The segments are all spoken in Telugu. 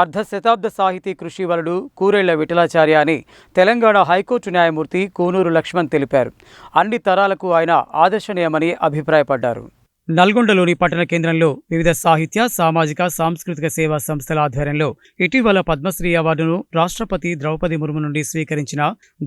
అర్ధ శతాబ్ద సాహితీ కృషివలుడు కూరెళ్ల విఠలాచార్య అని తెలంగాణ హైకోర్టు న్యాయమూర్తి కూనూరు లక్ష్మణ్ తెలిపారు. అన్ని తరాలకు ఆయన ఆదర్శనీయమని అభిప్రాయపడ్డారు. నల్గొండలోని పట్టణ కేంద్రంలో వివిధ సాహిత్య, సామాజిక, సాంస్కృతిక సేవా సంస్థల ఆధ్వర్యంలో ఇటీవల పద్మశ్రీ అవార్డును రాష్ట్రపతి ద్రౌపది ముర్ము నుండి స్వీకరించిన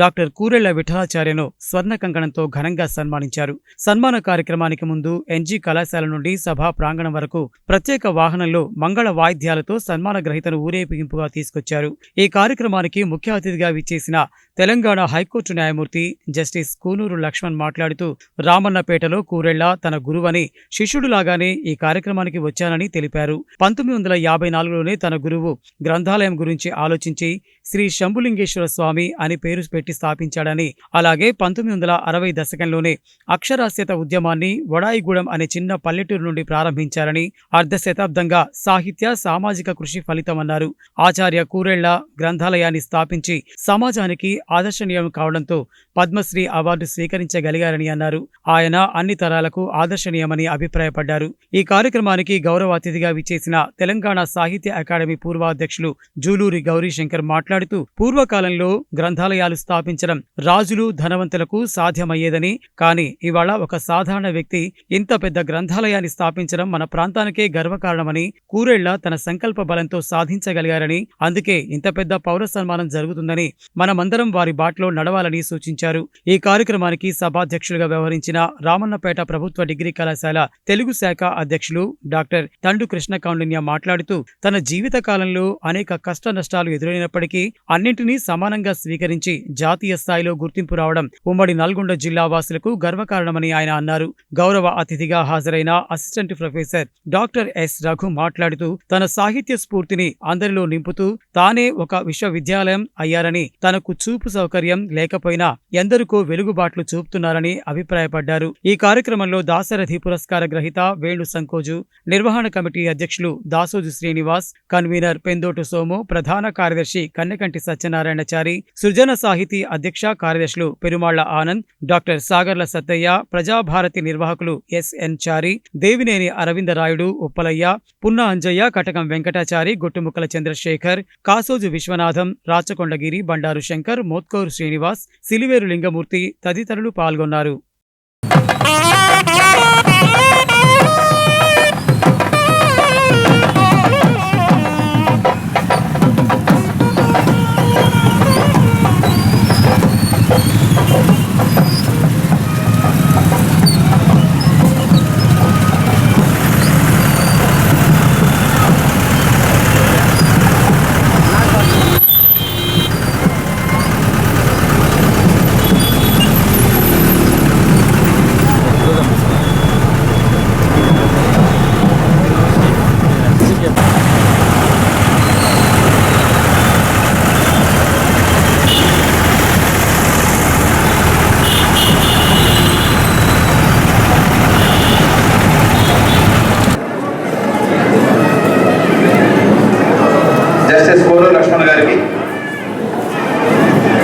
డాక్టర్ కూరెళ్ల విఠలాచార్యను స్వర్ణ కంకణంతో ఘనంగా సన్మానించారు. సన్మాన కార్యక్రమానికి ముందు ఎన్జీ కళాశాల నుండి సభా ప్రాంగణం వరకు ప్రత్యేక వాహనంలో మంగళ వాయిద్యాలతో సన్మాన గ్రహీతను ఊరేగింపుగా తీసుకొచ్చారు. ఈ కార్యక్రమానికి ముఖ్య అతిథిగా విచ్చేసిన తెలంగాణ హైకోర్టు న్యాయమూర్తి జస్టిస్ కూనూరు లక్ష్మణ్ మాట్లాడుతూ రామన్నపేటలో కూరెళ్ల తన గురువని, శిష్యుడులాగానే ఈ కార్యక్రమానికి వచ్చానని తెలిపారు. 1954లోనే తన గురువు గ్రంథాలయం గురించి ఆలోచించి శ్రీ శంభులింగేశ్వర స్వామి అని పేరు పెట్టి స్థాపించాడని, అలాగే 1960 దశకంలోనే అక్షరాస్యత ఉద్యమాన్ని వడాయిగూడెం అనే చిన్న పల్లెటూరు నుండి ప్రారంభించారని, అర్ధ శతాబ్దంగా సాహిత్య, సామాజిక కృషి ఫలితమన్నారు. ఆచార్య కూరెళ్ల గ్రంథాలయాన్ని స్థాపించి సమాజానికి ఆదర్శనీయం కావడంతో పద్మశ్రీ అవార్డు స్వీకరించగలిగారని అన్నారు. ఆయన అన్ని తరాలకు ఆదర్శనీయమని అభిప్రాయపడ్డారు. ఈ కార్యక్రమానికి గౌరవ అతిథిగా విచ్చేసిన తెలంగాణ సాహిత్య అకాడమీ పూర్వాధ్యక్షులు జూలూరి గౌరీశంకర్ మాట్లాడుతూ పూర్వకాలంలో గ్రంథాలయాలు స్థాపించడం రాజులు, ధనవంతులకు సాధ్యమయ్యేదని, కానీ ఇవాళ ఒక సాధారణ వ్యక్తి ఇంత పెద్ద గ్రంథాలయాన్ని స్థాపించడం మన ప్రాంతానికే గర్వకారణమని, కూరెళ్ల తన సంకల్ప బలంతో సాధించగలిగారని, అందుకే ఇంత పెద్ద పౌర సన్మానం జరుగుతుందని, మనమందరం వారి బాటలో నడవాలని సూచించారు. ఈ కార్యక్రమానికి సభాధ్యక్షులుగా వ్యవహరించిన రామన్నపేట ప్రభుత్వ డిగ్రీ కళాశాల తెలుగు శాఖ అధ్యక్షులు డాక్టర్ తండు కృష్ణ కౌండిన్య మాట్లాడుతూ తన జీవిత కాలంలో అనేక కష్ట నష్టాలు ఎదురైనప్పటికీ అన్నింటినీ సమానంగా స్వీకరించి జాతీయ స్థాయిలో గుర్తింపు రావడం ఉమ్మడి నల్గొండ జిల్లా వాసులకు గర్వకారణమని ఆయన అన్నారు. గౌరవ అతిథిగా హాజరైన assistant professor doctor yes Raghu మాట్లాడుతూ తన సాహిత్య స్ఫూర్తిని అందరిలో నింపుతూ తానే ఒక విశ్వవిద్యాలయం అయ్యారని, తనకు చూపు సౌకర్యం లేకపోయినా ఎందరికో వెలుగుబాట్లు చూపుతున్నారని అభిప్రాయపడ్డారు. ఈ కార్యక్రమంలో దాశరథి పురస్కార గ్రహీత వేణు సంకోజు, నిర్వహణ కమిటీ అధ్యక్షులు దాసోజు శ్రీనివాస్, కన్వీనర్ పెందోటు సోము, ప్రధాన కార్యదర్శి కన్నెకంటి సత్యనారాయణచారి, సృజన సాహితీ అధ్యక్ష కార్యదర్శులు పెరుమాళ్ల ఆనంద్, డాక్టర్ సాగర్ల సత్తయ్య, ప్రజాభారతి నిర్వాహకులు ఎస్ఎన్ చారి, దేవినేని అరవిందరాయుడు, ఉప్పలయ్య, పున్న అంజయ్య, కటకం వెంకటాచారి, గొట్టుముక్కల చంద్రశేఖర్, కాసోజు విశ్వనాథం, రాచకొండగిరి, బండారు శంకర్, మోత్కూరు శ్రీనివాస్, సిలివేరు లింగమూర్తి తదితరులు పాల్గొన్నారు.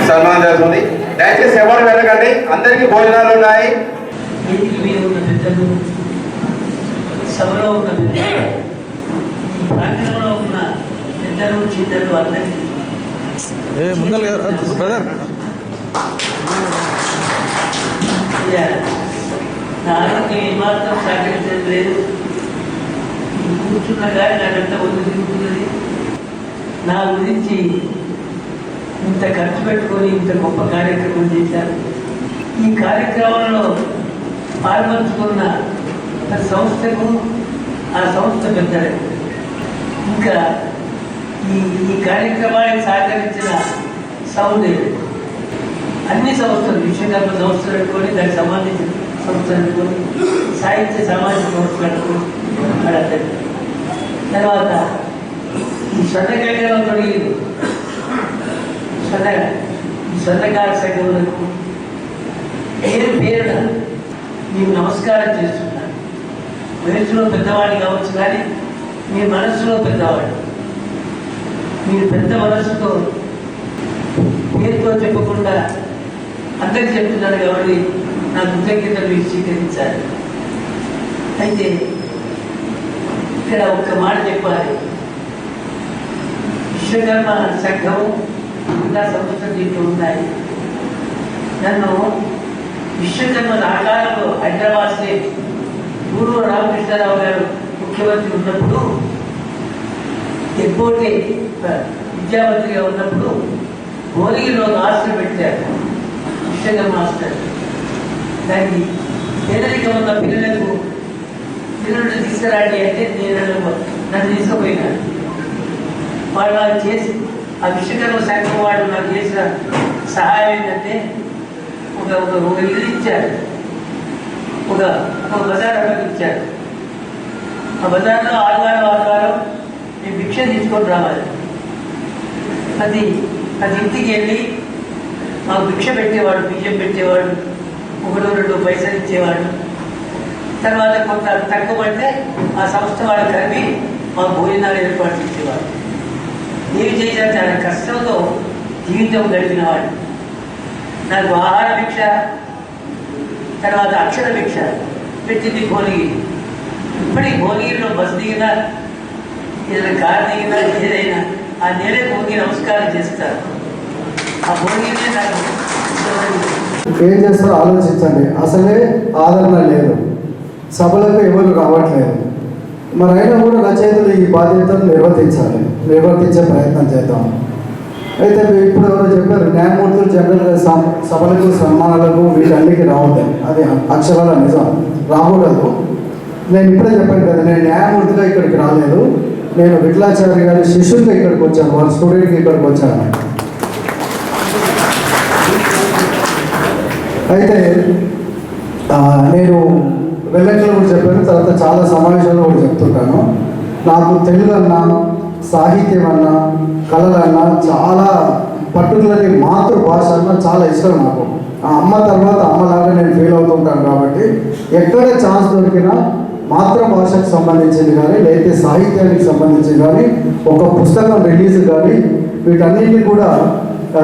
సన్మానం జరుగుతుంది. దయచేసి ఎవరు వెళ్ళకండి, అందరికీ భోజనాలు ఉన్నాయి. సభలో ఉన్న ప్రాంగణంలో ఉన్న పెద్దలు, చిన్నలు అందరికీ నా ఆరోగ్యం ఏమాత్రం సహకరించడం లేదు. కూర్చున్న కానీ నాకంతా ఒళ్ళు తిరుగుతున్నది. నా గురించి ఇంత ఖర్చు పెట్టుకొని ఇంత గొప్ప కార్యక్రమం చేశారు. ఈ కార్యక్రమంలో పాల్పంచుకున్న సంస్థకు, ఆ సంస్థ పెద్దలే, ఇంకా ఈ కార్యక్రమానికి సహకరించిన సౌందర్యం అన్ని సంస్థలు, విశ్వకర్మ సంస్థ పెట్టుకొని, దానికి సంబంధించిన సంస్థ పెట్టుకొని, సాహిత్య సామాజిక సంస్థ పెట్టుకొని తర్వాత ఈ స్వర్ణకార్యంలో తొడిగింది. స్వర్ణకార సంఘములకు పేరున మేము నమస్కారం చేస్తున్నాను. వయసులో పెద్దవాడి కావచ్చు, కానీ మీ మనస్సులో పెద్దవాడు. మీరు పెద్ద మనస్సుతో పేరుతో చెప్పకుండా అందరికీ చెప్తున్నారు కాబట్టి నా కృతజ్ఞతలు స్వీకరించాలి. అయితే ఇక్కడ ఒక్క మాట చెప్పాలి. విశ్వకర్మ సంఘము ఇంకా సంస్థలు దీంట్లో ఉన్నాయి. నన్ను విశ్వకర్మ నాటకాలలో హైదరాబాద్ స్టేట్ గూడూరు రామకృష్ణారావు గారు ముఖ్యమంత్రి ఉన్నప్పుడు, ఎగ్గోటి విద్యామంత్రిగా ఉన్నప్పుడు భువనగిరిలో ఒక హాస్టల్ పెట్టారు, విశ్వకర్మ హాస్టల్. దానికి పేదరికం ఉన్న పిల్లలు తీసుకురాండి అంటే నన్ను తీసుకుపోయినాను. వాళ్ళు చేసి ఆ విశ్వకర్మ సంఘం వాళ్ళు నాకు చేసిన సహాయం ఏంటంటే ఒక ఇల్లు ఇచ్చారు, ఒక బజార్ అక్కడికి ఇచ్చారు. ఆ బజార్లో ఆదివారం మేము భిక్ష తీసుకొని రావాలి. అది ఇంటికి వెళ్ళి మాకు భిక్ష పెట్టేవాడు, బియ్యం పెట్టేవాడు, 1-2 పైసలు ఇచ్చేవాడు. తర్వాత కొంత తక్కువ పడితే ఆ సంస్థ వాళ్ళ కలిపి మా భోజనాలు ఏర్పాటు చేసేవాడు. ఏమి చేశారు, చాలా కష్టంతో జీవితం గడిపిన వాడు. నాకు ఆహార భిక్ష, తర్వాత అక్షర భిక్ష పెట్టింది భువనగిరి. ఇప్పటికి భువనగిరిలో బస్సు దిగినా, ఏదైనా కారు దిగినా, ఏదైనా ఆ నేలే భోగి నమస్కారం చేస్తారు. ఆ భోగినే నాకు ఏం చేస్తారో ఆలోచించండి. అసలే ఆదరణ లేదు, సభలకు ఎవరు రావట్లేదు. మరి అయినా కూడా రచయితలు ఈ బాధ్యతను నిర్వర్తించే ప్రయత్నం చేద్దాం. అయితే ఇప్పుడు ఎవరో చెప్పారు, న్యాయమూర్తులు జనరల్గా సభలకు సన్మానాలకు వీటన్నిటికీ రావద్దు. అది అక్షరాల నిజం, రాకూడదు. నేను ఇప్పుడే చెప్పాను కదా, నేను న్యాయమూర్తిగా ఇక్కడికి రాలేదు, నేను విఠలాచార్య గారి శిష్యుడిగా ఇక్కడికి వచ్చాను, వాళ్ళ స్టూడెంట్కి ఇక్కడికి వచ్చాను. అయితే నేను వెల్లంకిలో కూడా చెప్పాను, తర్వాత చాలా సమావేశాల్లో కూడా చెప్తుంటాను. నాకు తెలుగు అన్నా, సాహిత్యం అన్నా, కళలన్నా చాలా పర్టికులర్లీ మాతృభాష అన్నా చాలా ఇష్టం నాకు. ఆ అమ్మ తర్వాత అమ్మలాగా నేను ఫీల్ అవుతుంటాను. కాబట్టి ఎక్కడ ఛాన్స్ దొరికినా మాతృభాషకు సంబంధించింది కానీ, లేకపోతే సాహిత్యానికి సంబంధించింది కానీ, ఒక పుస్తకం రిలీజ్ కానీ, వీటన్నింటినీ కూడా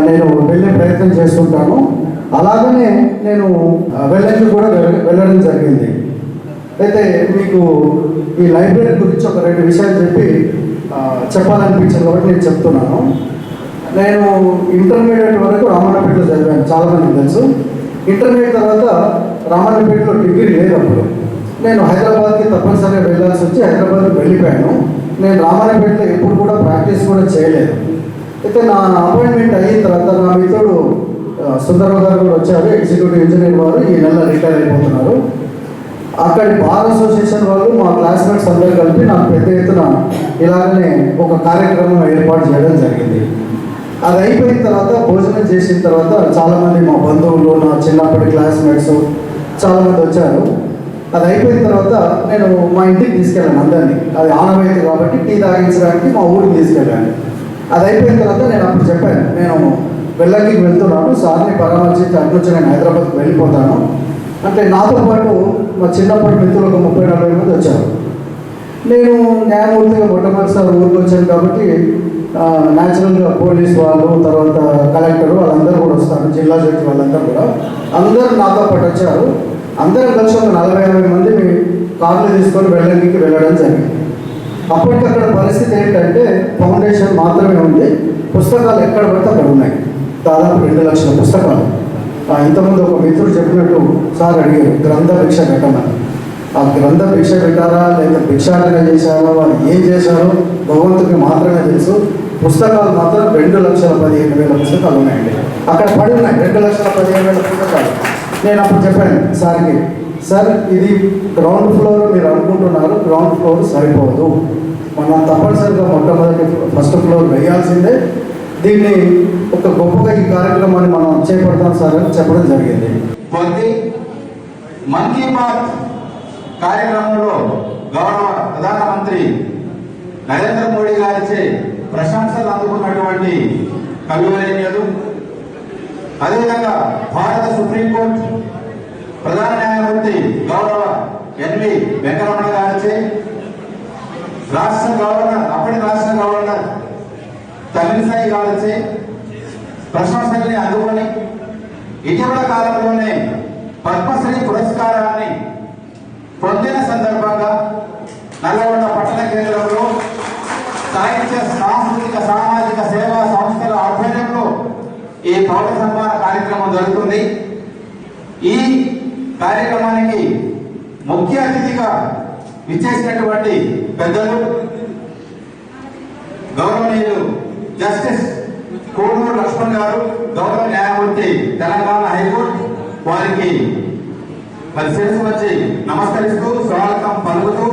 నేను వెళ్ళే ప్రయత్నం చేస్తుంటాను. అలాగనే నేను వెల్లంకి కూడా వెళ్ళడం జరిగింది. అయితే మీకు ఈ లైబ్రరీ గురించి ఒక 2 విషయాలు చెప్పాలనిపించింది కాబట్టి నేను చెప్తున్నాను. నేను ఇంటర్మీడియట్ వరకు రామన్నపేటలో చదివాను, చాలామందికి తెలుసు. ఇంటర్మీడియట్ తర్వాత రామన్నపేటలో డిగ్రీ లేదు. అప్పుడు నేను హైదరాబాద్కి తప్పనిసరిగా వెళ్ళాల్సి వచ్చి హైదరాబాద్కి వెళ్ళిపోయాను. నేను రామన్నపేటలో ఎప్పుడు కూడా ప్రాక్టీస్ కూడా చేయలేదు. అయితే నా అపాయింట్మెంట్ అయిన తర్వాత నా మిత్రుడు సుందరరావు గారు కూడా వచ్చారు, ఎగ్జిక్యూటివ్ ఇంజనీర్ వారు, ఈ నెల రిటైర్ అయిపోతున్నారు. అక్కడి బార్ అసోసియేషన్ వాళ్ళు మా క్లాస్మేట్స్ అందరూ కలిపి నాకు పెద్ద ఎత్తున ఇలాగనే ఒక కార్యక్రమం ఏర్పాటు చేయడం జరిగింది. అది అయిపోయిన తర్వాత, భోజనం చేసిన తర్వాత చాలామంది మా బంధువులు, నా చిన్నప్పటి క్లాస్మేట్స్ చాలామంది వచ్చారు. అది అయిపోయిన తర్వాత నేను మా ఇంటికి తీసుకెళ్ళాను అందరినీ. అది ఆనవాయితీ కాబట్టి టీ తాగించడానికి మా ఊరికి తీసుకెళ్ళాను. అది అయిపోయిన తర్వాత నేను అప్పుడు చెప్పాను, నేను వెల్లంకికి వెళ్తున్నాను, సార్ని పరామర్శించి అట్నుంచి నేను హైదరాబాద్కి వెళ్ళిపోతాను అంటే. నాతో పాటు మా చిన్నప్పటి మిత్రులు ఒక 30-40 మంది వచ్చారు. నేను న్యాయమూర్తిగా మొట్టమొదటిసారి ఊరికి వచ్చాను కాబట్టి న్యాచురల్గా పోలీస్ వాళ్ళు, తర్వాత కలెక్టర్ వాళ్ళందరూ కూడా వస్తారు, జిల్లా జడ్జి వాళ్ళందరూ కూడా అందరూ నాతో పాటు వచ్చారు. అందరం కలిసి ఒక 40-50 మంది కార్లు తీసుకొని వెల్లంకికి వెళ్ళడం జరిగింది. అప్పటికక్కడ పరిస్థితి ఏంటంటే ఫౌండేషన్ మాత్రమే ఉంది, పుస్తకాలు ఎక్కడ పడితే అక్కడ ఉన్నాయి. దాదాపు 2 లక్షల పుస్తకాలు. ఇంతకుముందు ఒక మిత్రుడు చెప్పినట్టు సార్ అడిగారు, గ్రంథ భిక్ష పెట్టమని. ఆ గ్రంథ భిక్ష పెట్టారా లేదా భిక్షాటన చేశారో, వాళ్ళు ఏం చేశారో భగవంతుడికి మాత్రమే తెలుసు. పుస్తకాలు మాత్రం 2,15,000 పుస్తకాలు ఉన్నాయండి. అక్కడ పడి ఉన్నాయి 2,15,000 పుస్తకాలు. నేను అప్పుడు చెప్పాను సార్కి, సార్ ఇది గ్రౌండ్ ఫ్లోర్ మీరు అనుకుంటున్నారు, గ్రౌండ్ ఫ్లోర్ సరిపోదు, మనం తప్పనిసరిగా మొట్టమొదటి ఫస్ట్ ఫ్లోర్ వేయాల్సిందే. దీన్ని ఒక గొప్పగా ఈ కార్యక్రమాన్ని మనం చేపడతాం సార్ అని చెప్పడం జరిగింది. మన్ కీ బాత్ కార్యక్రమంలో గౌరవ ప్రధానమంత్రి నరేంద్ర మోడీ గారిచే ప్రశంసలు అందుకున్నటువంటి కవివరేణ్యులు, అదేవిధంగా భారత సుప్రీంకోర్టు ప్రధాన న్యాయమూర్తి గౌరవ ఎన్వి వెంకటరమణ గారిచే అప్పటి రాష్ట్ర గవర్నర్ తమిళిసై గారిచే ప్రశంసల్ని అందుకొని ఇటీవల కాలంలోనే పద్మశ్రీ పురస్కారాన్ని పొందిన సందర్భంగా నల్లగొండ పట్టణ కేంద్రంలో సాహిత్య, సాంస్కృతిక, సామాజిక జరుగుతుంది. ఈ కార్యక్రమానికి ముఖ్య అతిథిగా విచ్చేసినటువంటి పెద్దలు గౌరవనీయులు జస్టిస్ కోనూరు లక్ష్మణ్ గారు, గౌరవ న్యాయమూర్తి తెలంగాణ హైకోర్టు, వారికి శిరస్సు వచ్చి నమస్కరిస్తూ స్వాగతం పలుకుతూ